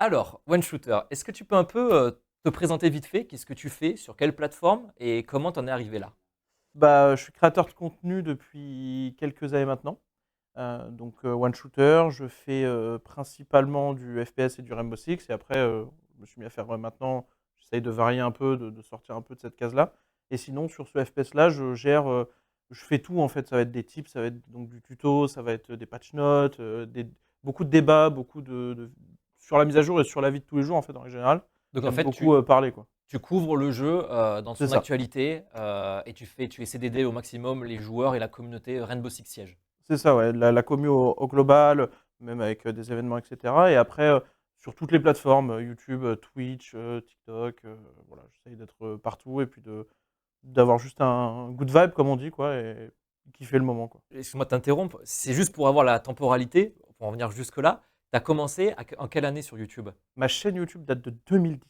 Alors, One Shooter, est-ce que tu peux un peu te présenter vite fait? Qu'est-ce que tu fais? Sur quelle plateforme? Et comment t'en es arrivé là? Bah, je suis créateur de contenu depuis quelques années maintenant. One Shooter, je fais, principalement du FPS et du Rainbow Six et après, je me suis mis à faire, maintenant, j'essaye de varier un peu, de sortir un peu de cette case-là et sinon sur ce FPS-là, je fais tout en fait. Ça va être des tips, ça va être donc du tuto, ça va être des patch notes, beaucoup de débats, beaucoup de sur la mise à jour et sur la vie de tous les jours en fait, en général. Donc en J'aime fait, beaucoup, parler quoi. tu couvres le jeu dans C'est son ça. actualité et tu essaies d'aider au maximum les joueurs et la communauté Rainbow Six Siege. C'est ça, ouais, la commu au global, même avec, des événements et cetera et après, sur toutes les plateformes, YouTube, Twitch, TikTok, voilà, j'essaye d'être, partout et puis d'avoir juste un good vibe comme on dit quoi et kiffer le moment quoi. Excuse-moi de t'interrompre, c'est juste pour avoir la temporalité, pour en venir jusque-là. Tu as commencé en quelle année sur YouTube? Ma chaîne YouTube date de 2010.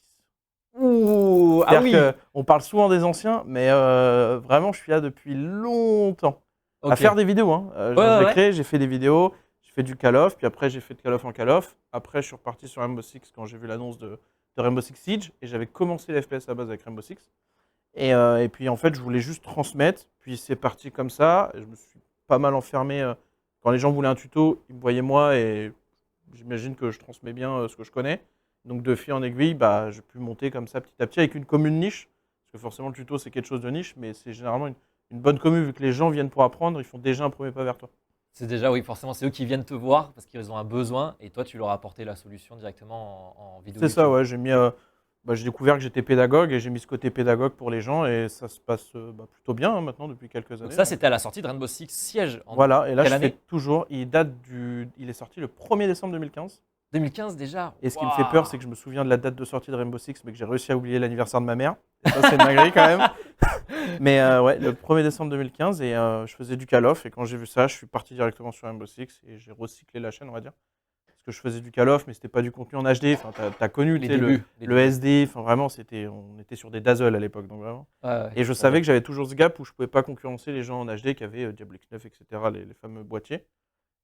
Ouh! Ah oui! C'est-à-dire qu'on parle souvent des anciens, mais vraiment je suis là depuis longtemps. À Ok. faire des vidéos, hein, Ouais, je ouais, l'ai ouais. créé, j'ai fait des vidéos, j'ai fait du Call of, puis après j'ai fait de Call of en Call of. Après je suis reparti sur Rainbow Six quand j'ai vu l'annonce de Rainbow Six Siege et j'avais commencé les FPS à base avec Rainbow Six et puis en fait je voulais juste transmettre, puis c'est parti comme ça. Je me suis pas mal enfermé, quand les gens voulaient un tuto, ils me voyaient moi et j'imagine que je transmets bien, ce que je connais. Donc de fil en aiguille, bah, j'ai pu monter comme ça petit à petit avec une commune niche. Parce que forcément le tuto c'est quelque chose de niche, mais c'est généralement une bonne commune vu que les gens viennent pour apprendre, ils font déjà un premier pas vers toi. C'est déjà, oui, forcément, c'est eux qui viennent te voir parce qu'ils ont un besoin et toi, tu leur as apporté la solution directement en vidéo C'est ça, YouTube. ouais, j'ai découvert que j'étais pédagogue et j'ai mis ce côté pédagogue pour les gens et ça se passe plutôt bien hein, maintenant depuis quelques Donc années. ça, Donc, c'était à la sortie de Rainbow Six Siege en voilà, et là quelle je fais année? toujours, il est sorti le 1er décembre 2015. 2015 déjà? Et ce qui me fait peur, c'est Waouh! que je me souviens de la date de sortie de Rainbow Six, mais que j'ai réussi à oublier l'anniversaire de ma mère. Et ça, c'est une dinguerie quand même. Mais ouais, le 1er décembre 2015, et je faisais du Call of. Et quand j'ai vu ça, je suis parti directement sur Rainbow Six et j'ai recyclé la chaîne, on va dire. Parce que je faisais du Call of, mais c'était pas du contenu en HD. Enfin, t'as connu, tu Les sais, débuts, les le débuts. SD. Enfin, vraiment, on était sur des Dazzle à l'époque, donc vraiment. Ouais, ouais, Et je ça savais gèle. que j'avais toujours ce gap où je pouvais pas concurrencer les gens en HD qui avaient Diablo X9, etc., les fameux boîtiers.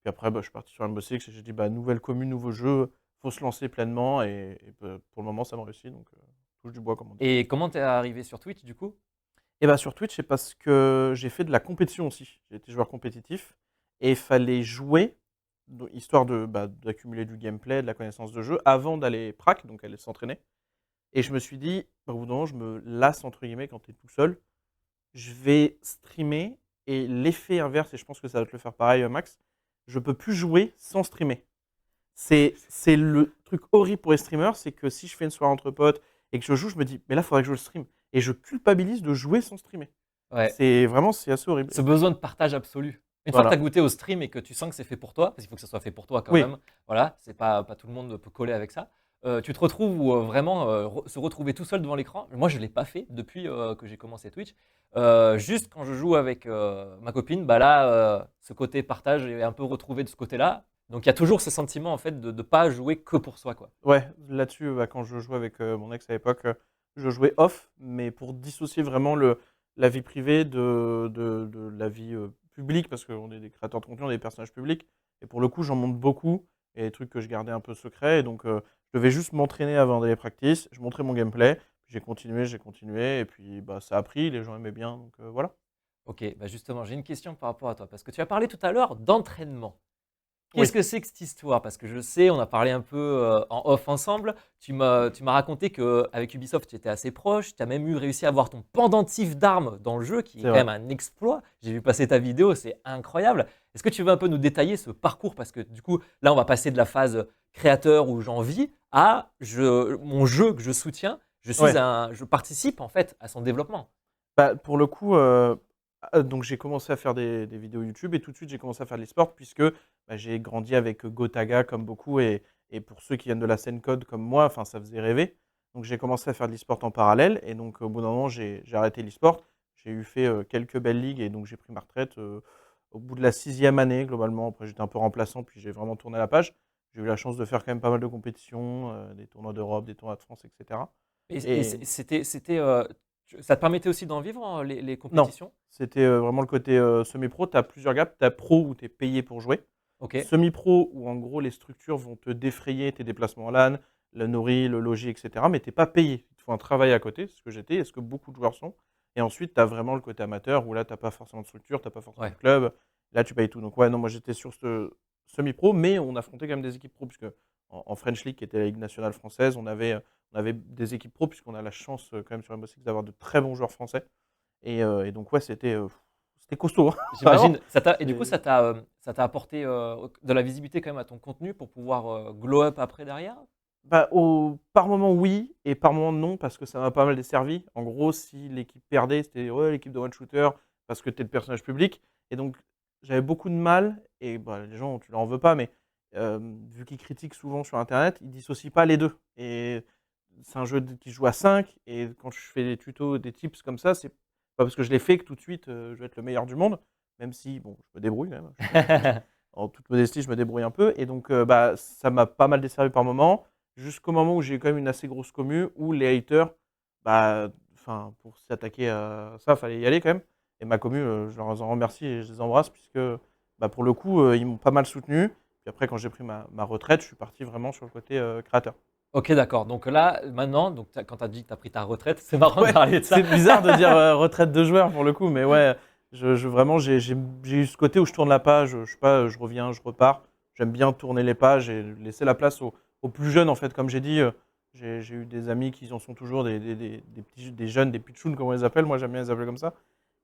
Puis après, bah, je suis parti sur Rainbow Six et j'ai dit, bah, nouvelle commune, nouveau jeu, faut se lancer pleinement. Et bah, pour le moment, ça me réussit, donc touche du bois, comme on dit. Et comment t'es arrivé sur Twitch du coup? Et bah, sur Twitch, c'est parce que j'ai fait de la compétition aussi. J'ai été joueur compétitif et il fallait jouer, histoire d'accumuler du gameplay, de la connaissance de jeu, avant d'aller prac, donc aller s'entraîner. Et je me suis dit, bah, au bout d'un moment, je me lasse, entre guillemets, quand tu es tout seul. Je vais streamer et l'effet inverse, et je pense que ça va te le faire pareil, Max, je peux plus jouer sans streamer. C'est le truc horrible pour les streamers, c'est que si je fais une soirée entre potes et que je joue, je me dis: «Mais là, il faudrait que je le stream» et je culpabilise de jouer sans streamer. Ouais, C'est assez horrible ce et puis besoin de partage absolu. Une fois que tu as voilà. goûté au stream et que tu sens que c'est fait pour toi, parce qu'il faut que ça soit fait pour toi quand Oui, même, voilà, c'est pas tout le monde peut coller avec ça. Tu te retrouves où, vraiment, se retrouver tout seul devant l'écran. Moi, je l'ai pas fait depuis, que j'ai commencé Twitch. Juste quand je joue avec, ma copine, bah là, ce côté partage est un peu retrouvé de ce côté-là. Donc il y a toujours ce sentiment en fait de pas jouer que pour soi, quoi. ouais, là-dessus, bah, quand je jouais avec, mon ex à l'époque, je jouais off, mais pour dissocier vraiment la vie privée de la vie, publique parce qu'on est des créateurs de contenu, on est des personnages publics et pour le coup, j'en montre beaucoup et des trucs que je gardais un peu secrets et donc je devais juste m'entraîner avant d'aller practice. Je montrais mon gameplay, puis j'ai continué et puis, bah, ça a pris, les gens aimaient bien donc voilà. OK, bah justement, j'ai une question par rapport à toi, parce que tu as parlé tout à l'heure d'entraînement. Qu'est-ce Oui, que c'est que cette histoire? Parce que je sais, on a parlé un peu, en off ensemble. Tu m'as raconté qu'avec Ubisoft, tu étais assez proche. Tu as même réussi à avoir ton pendentif d'armes dans le jeu, qui est c'est quand vrai. même un exploit. J'ai vu passer ta vidéo, c'est incroyable. Est-ce que tu veux un peu nous détailler ce parcours? Parce que du coup, là, on va passer de la phase créateur où j'en vis à mon jeu que je soutiens. Ouais. Je participe en fait à son développement. Bah, pour le coup, donc j'ai commencé à faire des vidéos YouTube et tout de suite j'ai commencé à faire de l'e-sport puisque, bah, j'ai grandi avec, Gotaga comme beaucoup et pour ceux qui viennent de la scène code comme moi, enfin ça faisait rêver. Donc j'ai commencé à faire de l'e-sport en parallèle et donc au bout d'un moment j'ai arrêté l'e-sport. J'ai fait, quelques belles ligues et donc j'ai pris ma retraite, au bout de la 6e année globalement. Après j'étais un peu remplaçant puis j'ai vraiment tourné la page. J'ai eu la chance de faire quand même pas mal de compétitions, des tournois d'Europe, des tournois de France et cetera Et et ça te permettait aussi d'en vivre, hein, les non, compétitions? c'était, vraiment le côté, semi-pro. Tu as plusieurs gaps. Tu as pro où tu es payé pour jouer. Ok. Semi-pro où en gros les structures vont te défrayer tes déplacements en LAN, le nourri, le logis, etc. Mais tu n'es pas payé. Il te faut un travail à côté, c'est ce que j'étais, et ce que beaucoup de joueurs sont. Et ensuite, tu as vraiment le côté amateur où là, tu n'as pas forcément de structure, tu n'as pas forcément Ouais. de club. Là, tu payes tout. Donc, ouais, non, moi, j'étais sur ce semi-pro, mais on affrontait quand même des équipes pro, puisque en French League, qui était la Ligue nationale française, on avait des équipes pro, puisqu'on a la chance, quand même, sur Rainbow Six, d'avoir de très bons joueurs français. Et donc, ouais, c'était costaud. Vraiment. J'imagine. Et du coup, C'est- ça t'a apporté de la visibilité quand même à ton contenu pour pouvoir glow up après derrière? Bah, par moment, oui, et par moment, non, parce que ça m'a pas mal desservi. En gros, si l'équipe perdait, c'était ouais, l'équipe de One Shooter, parce que tu es le personnage public. Et donc, j'avais beaucoup de mal, et bah, les gens, tu leur en veux pas, mais vu qu'ils critiquent souvent sur Internet, ils dissocient pas les deux. Et c'est un jeu qui joue à 5, et quand je fais des tutos, des tips comme ça, c'est pas parce que je l'ai fait que tout de suite, je vais être le meilleur du monde, même si, bon, je me débrouille quand même. En toute modestie, je me débrouille un peu. Et donc, bah, ça m'a pas mal desservi par moment, jusqu'au moment où j'ai eu quand même une assez grosse commu, où les haters, bah, enfin, pour s'attaquer à ça, fallait y aller quand même. Et ma commu, je leur en remercie et je les embrasse, puisque bah, pour le coup, ils m'ont pas mal soutenu. Puis après, quand j'ai pris ma retraite, je suis parti vraiment sur le côté créateur. Ok, d'accord. Donc là, maintenant, donc quand tu as dit que tu as pris ta retraite, c'est marrant de Ouais, parler de ça. c'est bizarre de dire retraite de joueur pour le coup, mais ouais, vraiment, j'ai eu ce côté où je tourne la page, je sais pas, je reviens, je repars. J'aime bien tourner les pages et laisser la place aux plus jeunes, en fait. Comme j'ai dit, j'ai eu des amis qui en sont toujours des jeunes, des pitchouns, comme on les appelle. Moi, j'aime bien les appeler comme ça.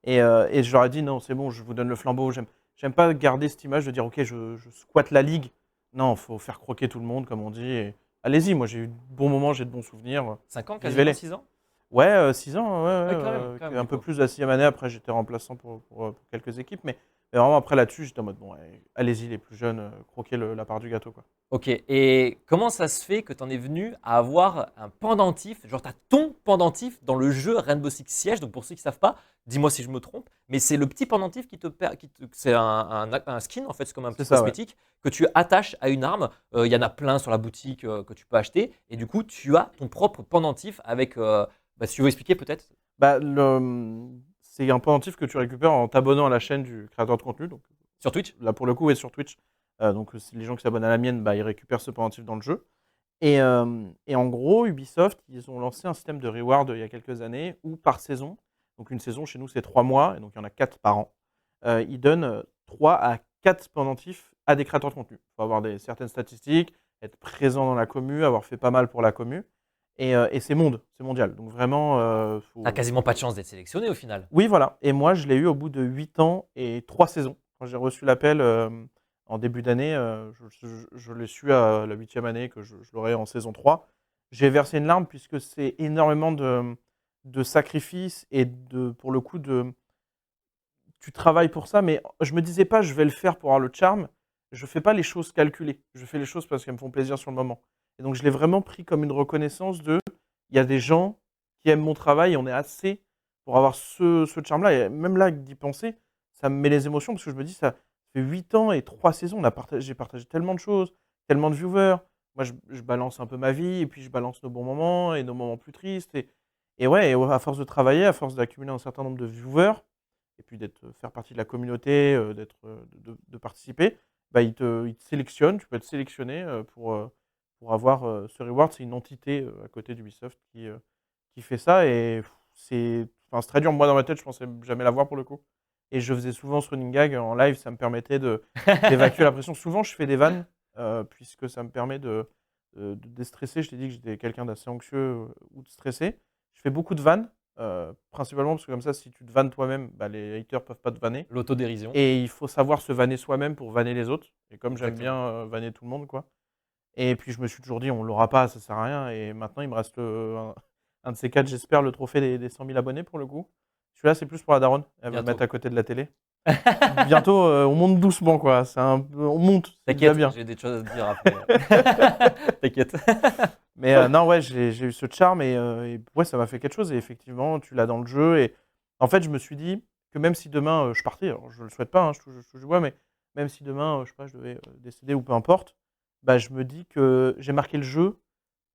Et je leur ai dit, non, c'est bon, je vous donne le flambeau. J'aime pas garder cette image de dire, ok, je squatte la ligue. Non, il faut faire croquer tout le monde, comme on dit. Et allez-y, moi, j'ai eu de bons moments, j'ai de bons souvenirs. 5 ans, quasiment Vivez-les. 6 ans? Ouais, 6 ans, ouais, Ouais, ouais, quand même, un du peu coup. plus de la 6e année. Après, j'étais remplaçant pour quelques équipes. Mais vraiment, après, là-dessus, j'étais en mode, bon, allez-y, les plus jeunes, croquez la part du gâteau, quoi. Ok, et comment ça se fait que tu en es venu à avoir un pendentif, genre tu as ton pendentif dans le jeu Rainbow Six Siege, donc pour ceux qui ne savent pas, dis-moi si je me trompe, mais c'est le petit pendentif c'est un skin en fait, c'est comme un C'est petit ça, ouais. cosmétique que tu attaches à une arme. Il y en a plein sur la boutique que tu peux acheter, et du coup tu as ton propre pendentif avec, si tu veux expliquer peut-être. Bah, c'est un pendentif que tu récupères en t'abonnant à la chaîne du créateur de contenu. Donc, Sur Twitch? là, pour le coup, et sur Twitch. Donc, si les gens qui s'abonnent à la mienne, bah, ils récupèrent ce pendentif dans le jeu. Et en gros, Ubisoft, ils ont lancé un système de reward il y a quelques années où par saison, donc une saison chez nous c'est 3 mois, et donc il y en a 4 par an, ils donnent 3 à 4 pendentifs à des créateurs de contenu. Il faut avoir certaines statistiques, être présent dans la commu, avoir fait pas mal pour la commu. Et c'est mondial. Donc vraiment, T'as quasiment pas de chance d'être sélectionné au final. oui, voilà. Et moi, je l'ai eu au bout de 8 ans et 3 saisons. Quand j'ai reçu l'appel en début d'année, je l'ai su à la 8e année que je l'aurai en saison 3. J'ai versé une larme puisque c'est énormément de sacrifices et pour le coup, tu travailles pour ça, mais je me disais pas, je vais le faire pour avoir le charme. Je fais pas les choses calculées. Je fais les choses parce qu'elles me font plaisir sur le moment. Et donc, je l'ai vraiment pris comme une reconnaissance il y a des gens qui aiment mon travail et on est assez pour avoir ce charme-là. Et même là, d'y penser, ça me met les émotions parce que je me dis, ça fait 8 ans et 3 saisons. J'ai partagé tellement de choses, tellement de viewers. Moi, je balance un peu ma vie et puis je balance nos bons moments et nos moments plus tristes. Et ouais, à force de travailler, à force d'accumuler un certain nombre de viewers, et puis faire partie de la communauté, de participer, bah, ils te sélectionnent. Tu peux être sélectionné pour avoir ce reward. C'est une entité à côté d'Ubisoft qui fait ça. Et c'est très dur. Moi, dans ma tête, je pensais jamais l'avoir pour le coup. Et je faisais souvent ce running gag en live. Ça me permettait d'évacuer la pression. Souvent, je fais des vannes puisque ça me permet de déstresser. Je t'ai dit que j'étais quelqu'un d'assez anxieux ou de stressé. Je fais beaucoup de vannes. Principalement parce que comme ça, si tu te vannes toi-même, bah, les haters peuvent pas te vanner. L'autodérision. Et il faut savoir se vanner soi-même pour vanner les autres. Et comme j'aime bien Exactement. vanner tout le monde, quoi. Et puis je me suis toujours dit, on l'aura pas, ça sert à rien. Et maintenant, il me reste un de ces quatre, j'espère, le trophée des 100 000 abonnés pour le coup. Celui-là, c'est plus pour la daronne. Elle va me Bientôt. mettre à côté de la télé. Bientôt, on monte doucement, quoi. On monte, c'est déjà T'inquiète, bien. j'ai des choses à te dire après. T'inquiète. Mais non, ouais, j'ai eu ce charme et ouais, ça m'a fait quelque chose. Et effectivement, tu l'as dans le jeu. Et en fait, je me suis dit que même si demain je partais, alors je le souhaite pas, hein, je touche du bois, mais même si demain, je sais pas, je devais décéder ou peu importe, bah, je me dis que j'ai marqué le jeu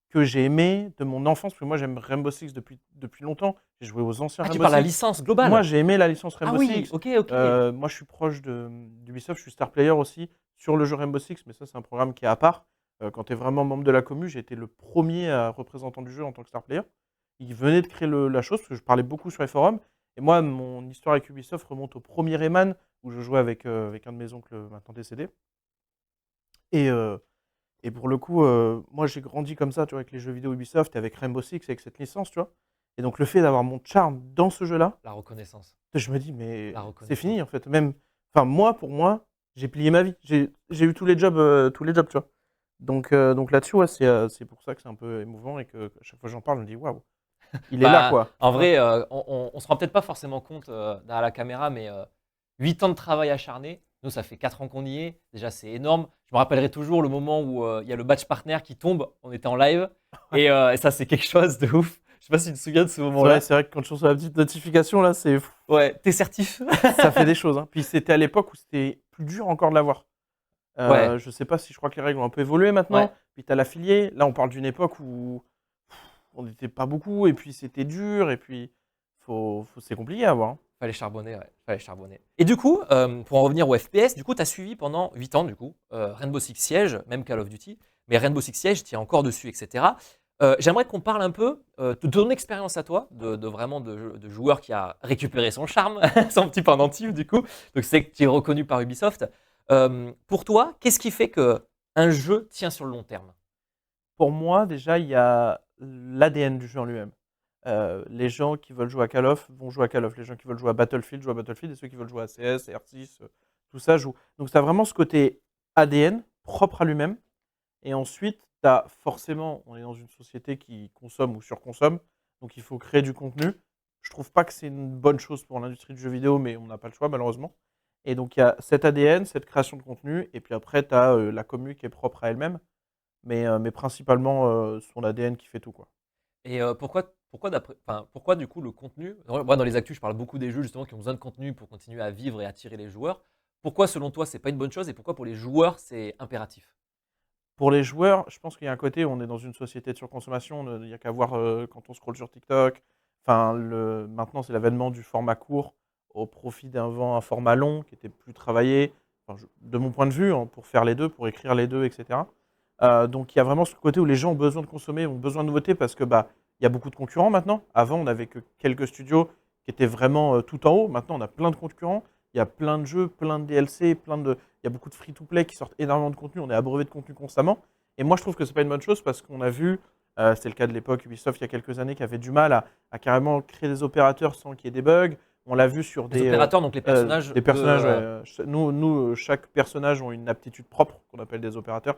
que j'ai aimé de mon enfance. Parce que moi, j'aime Rainbow Six depuis longtemps. J'ai joué aux anciens Ah, tu Rainbow parles de la Six. licence Moi, globale? j'ai aimé la licence Ah Rainbow oui, Six. ok, ok. Moi, je suis proche d'Ubisoft. Je suis star player aussi sur le jeu Rainbow Six, mais ça, c'est un programme qui est à part. Quand tu es vraiment membre de la commu, j'ai été le premier représentant du jeu en tant que star player. Ils venaient de créer la chose parce que je parlais beaucoup sur les forums. Et moi, mon histoire avec Ubisoft remonte au premier Rayman où je jouais avec un de mes oncles maintenant décédé. Et, euh, et pour le coup, moi j'ai grandi comme ça, tu vois, avec les jeux vidéo Ubisoft et avec Rainbow Six, avec cette licence, tu vois. Et donc le fait d'avoir mon charme dans ce jeu-là, La reconnaissance. je me dis, mais La c'est fini reconnaissance. en fait. Même, enfin, moi, pour moi, j'ai plié ma vie. J'ai eu tous les jobs, tu vois. Donc là-dessus, ouais, c'est pour ça que c'est un peu émouvant et que à chaque fois que j'en parle, je me dis, waouh, il est là, Bah, quoi. en Tu vois. vrai, on se rend peut-être pas forcément compte derrière la caméra, mais 8 ans de travail acharné, nous, ça fait 4 ans qu'on y est. Déjà, c'est énorme. Je me rappellerai toujours le moment où il y a le badge partner qui tombe. On était en live. Et ça, c'est quelque chose de ouf. Je sais pas si tu te souviens de ce moment-là. C'est vrai que quand je reçois la petite notification, là, Ouais, t'es certif. ça fait des choses, hein. Puis c'était à l'époque où c'était plus dur encore de l'avoir. Ouais, Je sais pas si je crois que les règles ont un peu évolué ouais. maintenant. Puis tu as l'affilié. Là, on parle d'une époque où on n'était pas beaucoup et puis c'était dur et puis c'est compliqué à avoir, hein. Fallait charbonner, ouais. Fallait charbonner. Et du coup, pour en revenir au FPS, du coup, tu as suivi pendant 8 ans, du coup, Rainbow Six Siege, même Call of Duty, mais Rainbow Six Siege, tu es encore dessus, etc. J'aimerais qu'on parle un peu de ton expérience à toi, vraiment de joueur qui a récupéré son charme, son petit pendentif, du coup. Donc, c'est que tu es reconnu par Ubisoft. Pour toi, qu'est-ce qui fait que un jeu tient sur le long terme? Pour moi, déjà, il y a l'ADN du jeu en lui-même. Les gens qui veulent jouer à Call of vont jouer à Call of. Les gens qui veulent jouer à Battlefield jouent à Battlefield. Et ceux qui veulent jouer à CS, R6, tout ça joue. Donc, tu as vraiment ce côté ADN propre à lui-même. Et ensuite, tu as forcément, on est dans une société qui consomme ou surconsomme. Donc, il faut créer du contenu. Je trouve pas que c'est une bonne chose pour l'industrie du jeu vidéo, mais on n'a pas le choix, malheureusement. Et donc, il y a cet ADN, cette création de contenu. Et puis après, tu as la commu qui est propre à elle-même. Mais principalement son ADN qui fait tout, quoi. Et pourquoi du coup le contenu? Moi, dans les actus, je parle beaucoup des jeux justement qui ont besoin de contenu pour continuer à vivre et attirer les joueurs. Pourquoi, selon toi, c'est pas une bonne chose et pourquoi pour les joueurs c'est impératif? Pour les joueurs, je pense qu'il y a un côté où on est dans une société de surconsommation. Il n'y a qu'à voir quand on scrolle sur TikTok. Enfin, maintenant, c'est l'avènement du format court au profit d'un format long qui était plus travaillé. Enfin, de mon point de vue, hein, pour faire les deux, pour écrire les deux, etc. Donc, il y a vraiment ce côté où les gens ont besoin de consommer, ont besoin de nouveautés parce que bah, il y a beaucoup de concurrents maintenant. Avant, on n'avait que quelques studios qui étaient vraiment tout en haut. Maintenant, on a plein de concurrents. Il y a plein de jeux, plein de DLC, il y a beaucoup de free-to-play qui sortent énormément de contenu. On est abreuvé de contenu constamment. Et moi, je trouve que c'est pas une bonne chose parce qu'on a vu, c'était le cas de l'époque Ubisoft il y a quelques années, qui avait du mal à carrément créer des opérateurs sans qu'il y ait des bugs. On l'a vu sur Les opérateurs, donc les personnages des de. personnages. Ouais. Chaque personnage ont une aptitude propre qu'on appelle des opérateurs.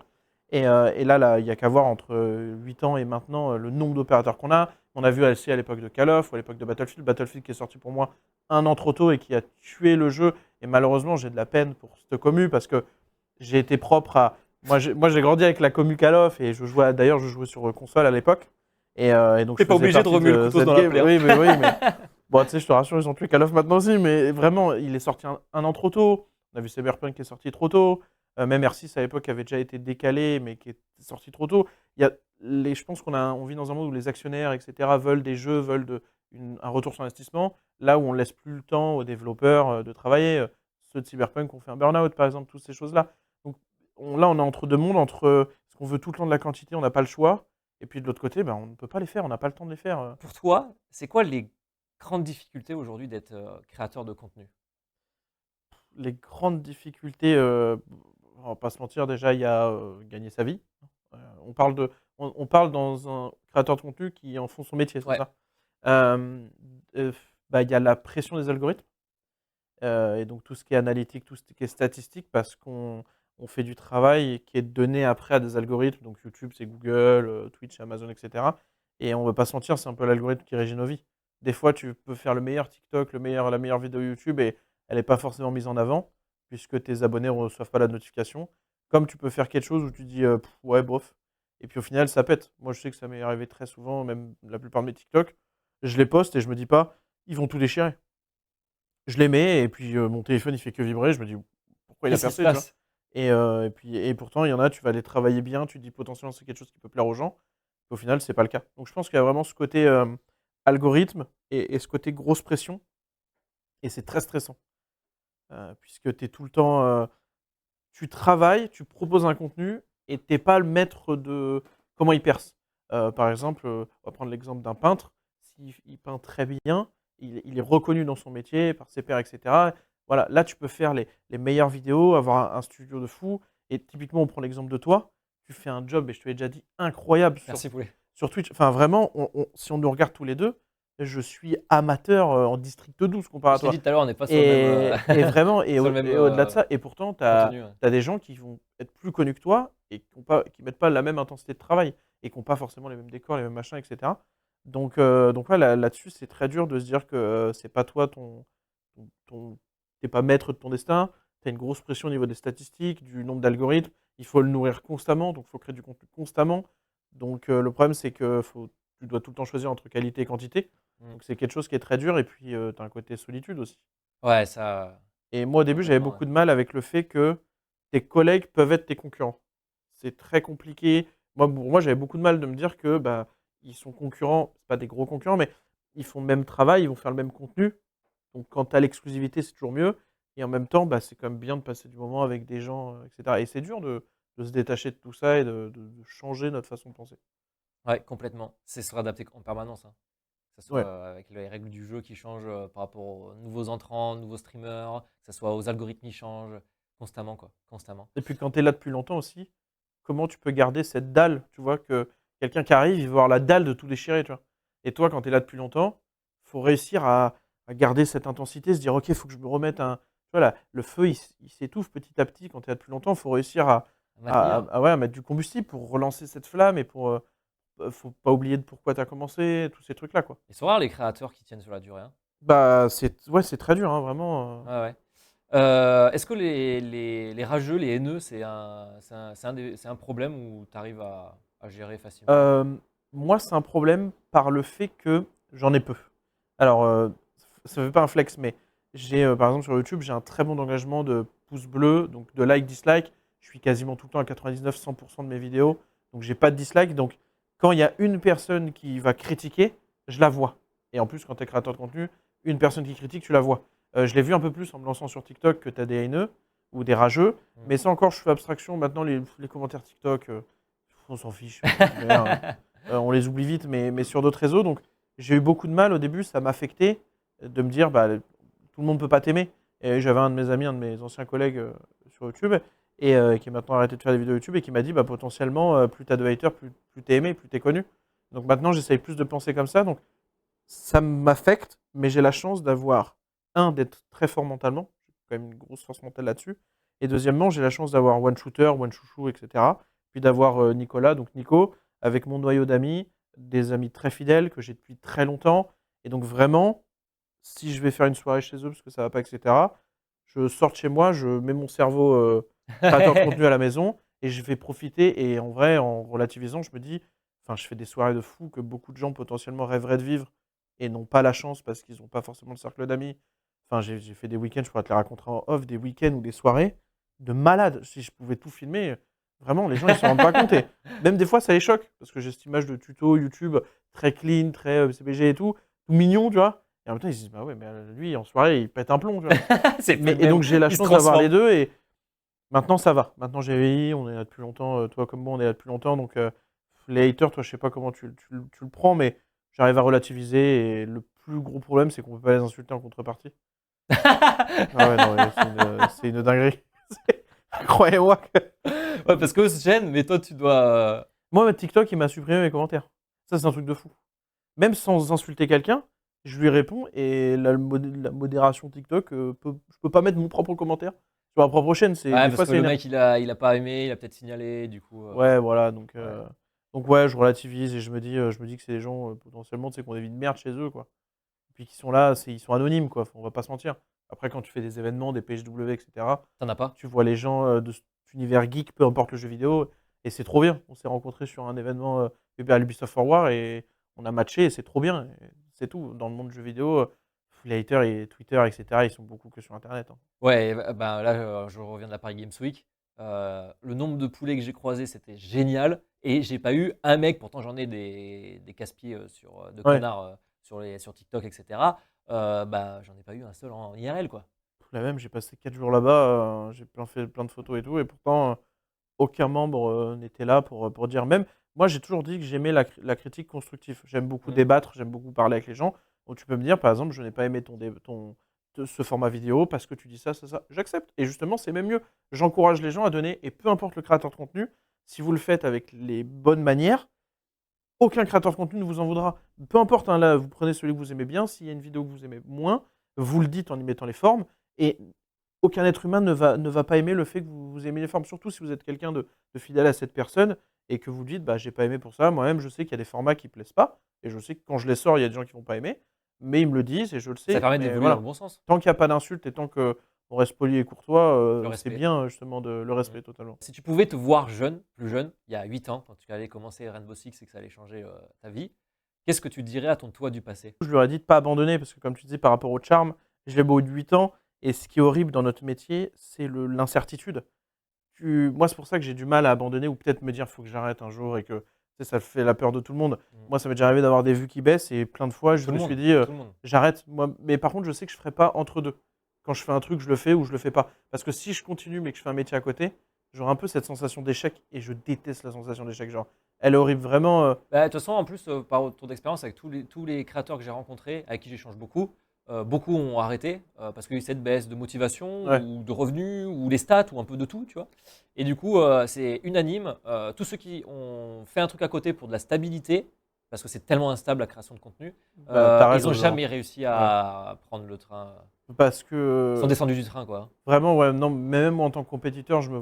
Et là, il n'y a qu'à voir entre 8 ans et maintenant le nombre d'opérateurs qu'on a. On a vu aussi à l'époque de Call of ou à l'époque de Battlefield. Battlefield qui est sorti pour moi un an trop tôt et qui a tué le jeu. Et malheureusement, j'ai de la peine pour cette commu parce que j'ai été propre à. Moi, j'ai grandi avec la commu Call of et d'ailleurs, je jouais sur console à l'époque. Et donc, T'es je pas faisais obligé de partie remuer le de couteau cette dans la game. plaie, hein. Oui, mais bon, tu sais, je te rassure, ils ont tué Call of maintenant aussi. Mais vraiment, il est sorti un an trop tôt. On a vu Cyberpunk qui est sorti trop tôt. Même R6 à l'époque avait déjà été décalé, mais qui est sorti trop tôt. Je pense on vit dans un monde où les actionnaires, etc., veulent des jeux, veulent un retour sur investissement, là où on ne laisse plus le temps aux développeurs de travailler. Ceux de Cyberpunk ont fait un burn-out, par exemple, toutes ces choses-là. Donc là, on est entre deux mondes, entre ce qu'on veut tout le temps de la quantité, on n'a pas le choix, et puis de l'autre côté, ben, on ne peut pas les faire, on n'a pas le temps de les faire. Pour toi, c'est quoi les grandes difficultés aujourd'hui d'être créateur de contenu? Les grandes difficultés, on va pas se mentir, déjà, il y a gagner sa vie. On parle dans un créateur de contenu qui en font son métier, c'est Ouais. ça. Bah, il y a la pression des algorithmes et donc tout ce qui est analytique, tout ce qui est statistique, parce qu'on fait du travail qui est donné après à des algorithmes. Donc YouTube, c'est Google, Twitch, Amazon, etc. Et on ne va pas se mentir, c'est un peu l'algorithme qui régit nos vies. Des fois, tu peux faire le meilleur TikTok, la meilleure vidéo YouTube et elle n'est pas forcément mise en avant puisque tes abonnés ne reçoivent pas la notification. Comme tu peux faire quelque chose où tu dis ouais, bof. Et puis au final, ça pète. Moi, je sais que ça m'est arrivé très souvent, même la plupart de mes TikTok. Je les poste et je me dis pas, ils vont tout déchirer. Je les mets et puis mon téléphone, il fait que vibrer. Je me dis: «Pourquoi il a Qu'est-ce qui se percé?» tu vois? passe? Et pourtant, il y en a, tu vas les travailler bien, tu te dis potentiellement c'est quelque chose qui peut plaire aux gens. Au final, c'est pas le cas. Donc je pense qu'il y a vraiment ce côté, algorithme et ce côté grosse pression et c'est très stressant, puisque tu es tout le temps, tu travailles, tu proposes un contenu et t'es pas le maître de comment il perce. Par exemple, on va prendre l'exemple d'un peintre. S'il peint très bien, il est reconnu dans son métier par ses pairs, et cetera. Voilà, là, tu peux faire les meilleures vidéos, avoir un studio de fou. Et typiquement, on prend l'exemple de toi. Tu fais un job, et je te l'ai déjà dit, incroyable Merci Poulet. sur Twitch. Enfin, vraiment, si on nous regarde tous les deux, je suis amateur en district 12 comparé à Je t'ai toi. dit tout à l'heure, on n'est pas sur le même, Et vraiment, sur le même au-delà de ça, et pourtant, tu as contenu. Ouais. des gens qui vont être plus connus que toi et qui mettent pas la même intensité de travail et qui n'ont pas forcément les mêmes décors, les mêmes machins, etc. Donc ouais, là-dessus, c'est très dur de se dire que c'est pas toi t'es pas maître de ton destin. Tu as une grosse pression au niveau des statistiques, du nombre d'algorithmes. Il faut le nourrir constamment, donc il faut créer du contenu constamment. Donc le problème, c'est que tu dois tout le temps choisir entre qualité et quantité. Mm. Donc c'est quelque chose qui est très dur. Et puis, tu as un côté solitude aussi. Ouais, ça, Et moi, au début, j'avais complètement. Ouais. beaucoup de mal avec le fait que tes collègues peuvent être tes concurrents. C'est très compliqué. Pour moi, j'avais beaucoup de mal de me dire que bah, ils sont concurrents, c'est pas des gros concurrents, mais ils font le même travail, ils vont faire le même contenu. Donc, quand tu as l'exclusivité, c'est toujours mieux. Et en même temps, bah, c'est quand même bien de passer du moment avec des gens, etc. Et c'est dur de se détacher de tout ça et de changer notre façon de penser. Ouais, complètement. C'est se réadapter en permanence. Hein. Que ce soit Ouais. avec les règles du jeu qui changent par rapport aux nouveaux entrants, nouveaux streamers, que ce soit aux algorithmes qui changent constamment, quoi. Constamment. Et puis, quand tu es là depuis longtemps aussi, comment tu peux garder cette dalle? Tu vois que quelqu'un qui arrive, il va avoir la dalle de tout déchirer, tu vois? Et toi, quand tu es là depuis longtemps, faut réussir à garder cette intensité, se dire: «OK, il faut que je me remette un» tu vois, le feu, il s'étouffe petit à petit quand tu es là depuis longtemps. Il faut réussir Maintenir. ouais, à mettre du combustible pour relancer cette flamme et pour, faut pas oublier de pourquoi tu as commencé, tous ces trucs-là, quoi. Ils sont rares les créateurs qui tiennent sur la durée. Hein. Bah, c'est très dur, hein, vraiment, Ouais, ouais. Est-ce que les rageux, les haineux, c'est un problème où tu arrives à gérer facilement? Moi, c'est un problème par le fait que j'en ai peu. Alors, ça fait pas un flex, mais par exemple, sur YouTube, j'ai un très bon engagement de pouces bleus, donc de like, dislike. Je suis quasiment tout le temps à 99-100 de mes vidéos, donc j'ai pas de dislike. Donc, quand il y a une personne qui va critiquer, je la vois. Et en plus, quand tu es créateur de contenu, une personne qui critique, tu la vois. Je l'ai vu un peu plus en me lançant sur TikTok que tu as des haineux ou des rageux, Mm. mais ça encore, je fais abstraction. Maintenant, les commentaires TikTok, on s'en fiche. On les oublie vite, mais sur d'autres réseaux. Donc, j'ai eu beaucoup de mal au début. Ça m'affectait de me dire, bah, tout le monde ne peut pas t'aimer. Et j'avais un de mes amis, un de mes anciens collègues sur YouTube, et qui a maintenant arrêté de faire des vidéos YouTube, et qui m'a dit, bah, potentiellement, plus tu as de haters, plus tu es aimé, plus tu es connu. Donc maintenant, j'essaye plus de penser comme ça. Donc, ça m'affecte, mais j'ai la chance d'avoir, d'être très fort mentalement. J'ai quand même une grosse force mentale là-dessus. Et deuxièmement, j'ai la chance d'avoir One Shooter, One Chouchou, etc. Puis d'avoir Nicolas, donc Nico, avec mon noyau d'amis, des amis très fidèles que j'ai depuis très longtemps. Et donc vraiment, si je vais faire une soirée chez eux parce que ça va pas, etc., je sors de chez moi, je mets mon cerveau créateur de contenu à la maison et je vais profiter. Et en vrai, en relativisant, je me dis, enfin, je fais des soirées de fou que beaucoup de gens potentiellement rêveraient de vivre et n'ont pas la chance parce qu'ils n'ont pas forcément le cercle d'amis. Enfin, j'ai fait des week-ends, je pourrais te les raconter en off, des week-ends ou des soirées de malades. Si je pouvais tout filmer, vraiment, les gens, ils ne s'en rendent pas compte. Et même des fois, ça les choque parce que j'ai cette image de tuto YouTube très clean, très CPG et tout mignon, tu vois. Et en même temps, ils se disent, bah ouais, mais lui, en soirée, il pète un plomb, tu vois. C'est pas le Et même. donc, j'ai la Il se chance d'avoir les transforme. deux. Et maintenant, ça va. Maintenant, j'ai vieilli, on est là depuis longtemps. Toi comme moi, on est là depuis longtemps. Donc, les haters, toi, je sais pas comment tu le prends, mais j'arrive à relativiser. Et le plus gros problème, c'est qu'on peut pas les insulter en contrepartie. Ah ouais, non, mais c'est une dinguerie. Croyez-moi que. Ouais, parce qu'eux se gênent, mais toi, tu dois. Moi, TikTok, il m'a supprimé mes commentaires. Ça, c'est un truc de fou. Même sans insulter quelqu'un, je lui réponds et la modération TikTok, je peux pas mettre mon propre commentaire sur ma propre chaîne. Ouais, Des parce fois, que c'est le énervant. mec, il a pas aimé, il a peut-être signalé, du coup. Ouais, voilà. Ouais. Donc ouais, je relativise et je me dis que c'est des gens potentiellement, tu sais, qui ont des vies de merde chez eux, quoi. Et puis qui sont là, ils sont anonymes, quoi. On va pas se mentir. Après, quand tu fais des événements, des PHW, etc., T'en as pas? tu vois les gens de cet univers geek, peu importe le jeu vidéo, et c'est trop bien. On s'est rencontrés sur un événement à l'Ubisoft Forward et on a matché et c'est trop bien. Et c'est tout. Dans le monde du jeu vidéo, les haters et Twitter, etc., ils sont beaucoup que sur Internet, hein. Ouais, bah, là, je reviens de la Paris Games Week. Le nombre de poulets que j'ai croisés, c'était génial. Et j'ai pas eu un mec, pourtant j'en ai des casse-pieds de Ouais, connards sur TikTok, etc. Bah, j'en ai pas eu un seul en IRL, quoi. la même, j'ai passé 4 jours là-bas, j'ai fait plein de photos et tout, et pourtant, aucun membre n'était là pour dire même. Moi, j'ai toujours dit que j'aimais la critique constructive. J'aime beaucoup Mmh. débattre, j'aime beaucoup parler avec les gens. Donc tu peux me dire, par exemple, je n'ai pas aimé ce format vidéo parce que tu dis ça, ça, ça. J'accepte. Et justement, c'est même mieux. J'encourage les gens à donner, et peu importe le créateur de contenu, si vous le faites avec les bonnes manières, aucun créateur de contenu ne vous en voudra. Peu importe, hein, là, vous prenez celui que vous aimez bien. S'il y a une vidéo que vous aimez moins, vous le dites en y mettant les formes. Et aucun être humain ne va pas aimer le fait que vous aimez les formes. Surtout si vous êtes quelqu'un de fidèle à cette personne et que vous dites, bah, j'ai pas aimé pour ça. Moi-même, je sais qu'il y a des formats qui plaisent pas. Et je sais que quand je les sors, il y a des gens qui vont pas aimer. Mais ils me le disent et je le Ça sais. permet Mais d'évoluer dans le voilà. bon sens. Tant qu'il n'y a pas d'insultes et tant qu'on reste poli et courtois, Le c'est respect. bien justement le Mmh. respect totalement. Si tu pouvais te voir jeune, plus jeune, il y a 8 ans, quand tu allais commencer Rainbow Six et que ça allait changer, ta vie, qu'est-ce que tu dirais à ton toi du passé? Je leur ai dit de pas abandonner parce que comme tu disais par rapport au charme, je l'ai beau de 8 ans et ce qui est horrible dans notre métier, c'est l'incertitude. Moi, c'est pour ça que j'ai du mal à abandonner ou peut-être me dire: «Faut que j'arrête un jour» et que, tu sais, ça fait la peur de tout le monde. Mmh. Moi, ça m'est déjà arrivé d'avoir des vues qui baissent et plein de fois, je Tout le me suis monde, dit, tout le monde. «J'arrête». Moi mais par contre, je sais que je ferai pas entre 2. Quand je fais un truc, je le fais ou je le fais pas. Parce que si je continue mais que je fais un métier à côté, j'aurai un peu cette sensation d'échec et je déteste la sensation d'échec, genre, elle est horrible vraiment, Bah, de toute façon, en plus, par retour d'expérience avec tous les créateurs que j'ai rencontrés, avec qui j'échange beaucoup, beaucoup ont arrêté, parce qu'il y a eu cette baisse de motivation ouais. ou de revenus ou les stats ou un peu de tout, tu vois? Et du coup, c'est unanime, tous ceux qui ont fait un truc à côté pour de la stabilité, parce que c'est tellement instable la création de contenu, Bah, tu ils ont raison, genre, jamais réussi ouais. à prendre le train, Parce ils sont que descendus du train, quoi. vraiment, ouais, non, mais même moi en tant que compétiteur, je me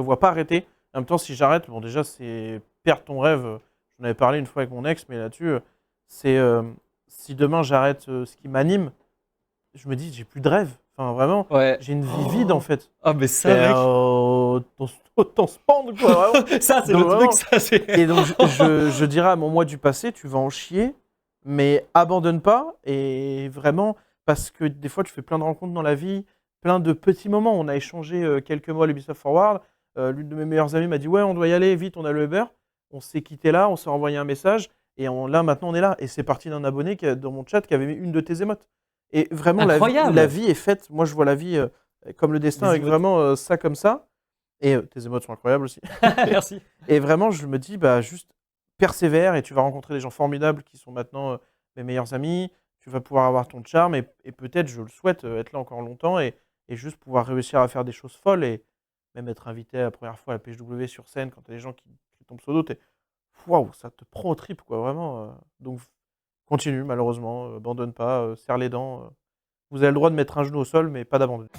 vois pas arrêter. En même temps, si j'arrête, bon, déjà, c'est perdre ton rêve. J'en avais parlé une fois avec mon ex, mais là-dessus, c'est si demain j'arrête ce qui m'anime, je me dis, j'ai plus de rêve. Enfin, vraiment, Ouais. j'ai une vie vide en Oh! fait. Ah mais ça, Et, mec! autant se pendre, quoi, vraiment. Ça, c'est Donc, le truc, vraiment. ça, c'est Et donc, je dirais à mon moi du passé, tu vas en chier, mais abandonne pas. Et vraiment, parce que des fois, tu fais plein de rencontres dans la vie, plein de petits moments. On a échangé quelques mois à l'Ubisoft Forward. L'une de mes meilleures amies m'a dit: «Ouais, on doit y aller, vite, on a le Uber». On s'est quitté là, on s'est envoyé un message. Et là, maintenant, on est là. Et c'est parti d'un abonné dans mon chat qui avait mis une de tes émotes. Et vraiment, la incroyable! vie est faite. Moi, je vois la vie comme le destin, Des avec emotes. vraiment ça comme ça. Et tes émotes sont incroyables aussi. Merci. Et vraiment, je me dis, bah, juste persévère et tu vas rencontrer des gens formidables qui sont maintenant mes meilleurs amis. Tu vas pouvoir avoir ton charme et peut-être, je le souhaite, être là encore longtemps et juste pouvoir réussir à faire des choses folles et même être invité la première fois à la PHW sur scène quand tu as des gens qui crient ton pseudo. Waouh, ça te prend aux tripes, quoi, vraiment. Donc, continue, malheureusement, abandonne pas, serre les dents. Vous avez le droit de mettre un genou au sol, mais pas d'abandonner.